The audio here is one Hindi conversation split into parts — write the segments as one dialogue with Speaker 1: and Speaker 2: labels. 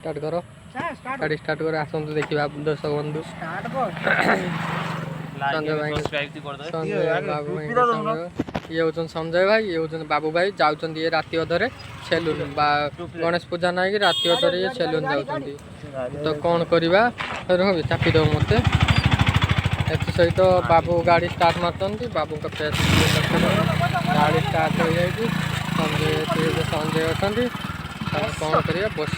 Speaker 1: स्टार्ट करो गाड़ी स्टार्ट करो आसतु देखा दर्शक बंधु संजय भाई बाबू भाई ये हूँ संजय भाई ये हूँ बाबू भाई जाऊँ ये राति अधरे सेलून गणेश पूजा ना कि राति अधरे ये सेलून जाऊँ तो कौन करवा चापी दब मत सहित बाबू गाड़ी स्टार्ट मारती बाबू का फेस गाड़ी स्टार्ट हो जाए संजय अच्छा कौन करिए बस।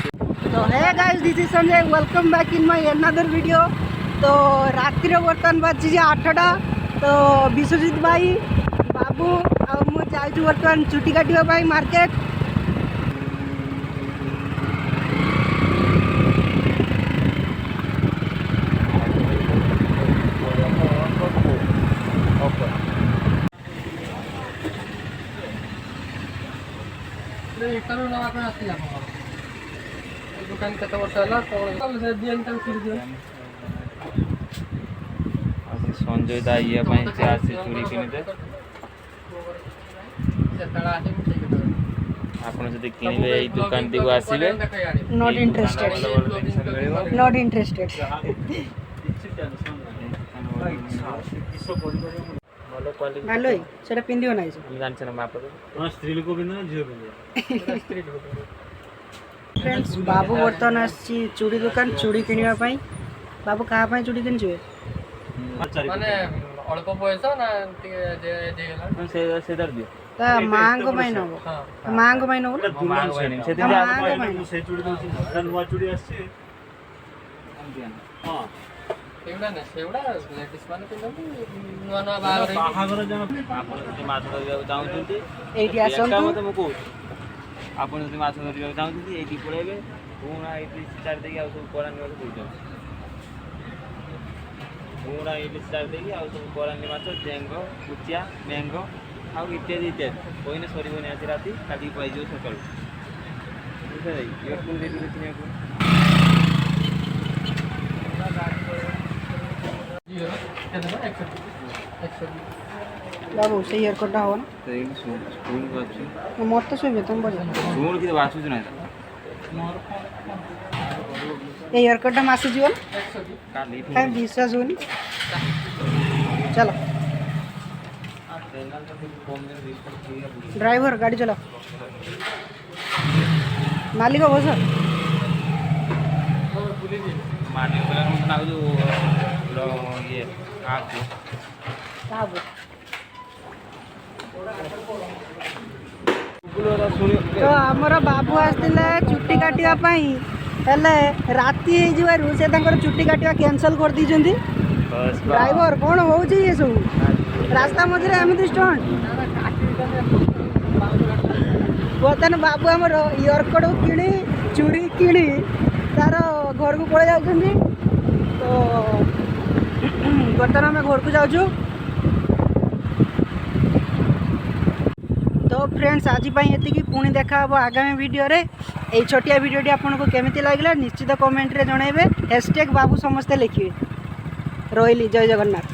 Speaker 2: तो hey guys this is Sanjay welcome back in my another video. तो रात्रि बर्तमान बाजी 8टा तो विश्वजित भाई बाबू आ मुझे बर्तमान चुटी काटापी मार्केट।
Speaker 1: दुकान केत वर्ष है
Speaker 3: संजय दा ये चूड़ी किनिदे आपन जदि किनिबे एई दुकान दिगो आसीबे
Speaker 2: नॉट इंटरेस्टेड भालो सेटा पिंदियो नाही हम
Speaker 3: जानछ ना माप स्त्री लोग बिना झियो बिना
Speaker 2: फ्रेंड्स बाबू बर्तमान आसी चूड़ी दुकान चूड़ी किनिबा पई। बाबू कहा पई चूड़ी किन छुए
Speaker 1: माने अल्प पैसा ना
Speaker 3: से दर दियो
Speaker 2: ता मांग पई न मांग पई न
Speaker 3: मांग से दे से चूड़ी दो नवा चूड़ी आसी हां
Speaker 1: सेवडा ना सेवडा लेडीज माने पिनो नवा नवा बाहागर
Speaker 3: जन आपन जति माछ धरिया जाउछंती
Speaker 2: एठी आसंतु
Speaker 3: मत मु को आपन जति माछ धरिया जाउछंती एठी पळेबे पूरा एठी चार देकी आ सब कोरा निवास करूछन पूरा एठी चार देकी आ सब कोरा निवास जेंगो कुचिया मैंगो आ इत्यादि इत्यादि कोइने सरीबोनी आज राती काटी पाइजो सकाळ बुझे रे एयरफोन दे दिने को
Speaker 2: बाबू से हेयर कट हो ना
Speaker 3: स्कूल को अछि
Speaker 2: मत तो सुबे तुम बोल
Speaker 3: स्कूल की बात सुन नहीं
Speaker 2: ए हेयर कट मासी जीवन
Speaker 3: काली
Speaker 2: काय विश्वास होनी चलो ड्राइवर गाड़ी चला मालिक बस
Speaker 3: मालिक बोला ना जो ये आके
Speaker 2: बाबू तो आमर बाबू आसते चुट्टी काटापी हेले राति से चुट्टी काटा कैंसल कर दी ड्राइवर कौन हो ये सब रास्ता मझे एमती स्टंट बर्तमान बाबू आमर इयरकड किणी चूड़ी किणी तार घर को पड़े जाऊँ तो बर्तमान आम घर को जाऊँ। तो फ्रेंड्स आज ये पुणी देखा आगामी वीडियो रे এই छोटिया वीडियोटी आपको केमिति लागला निश्चित कमेंट रे जणाइबे #बाबू समस्ते लिखिए। रही जय जगन्नाथ।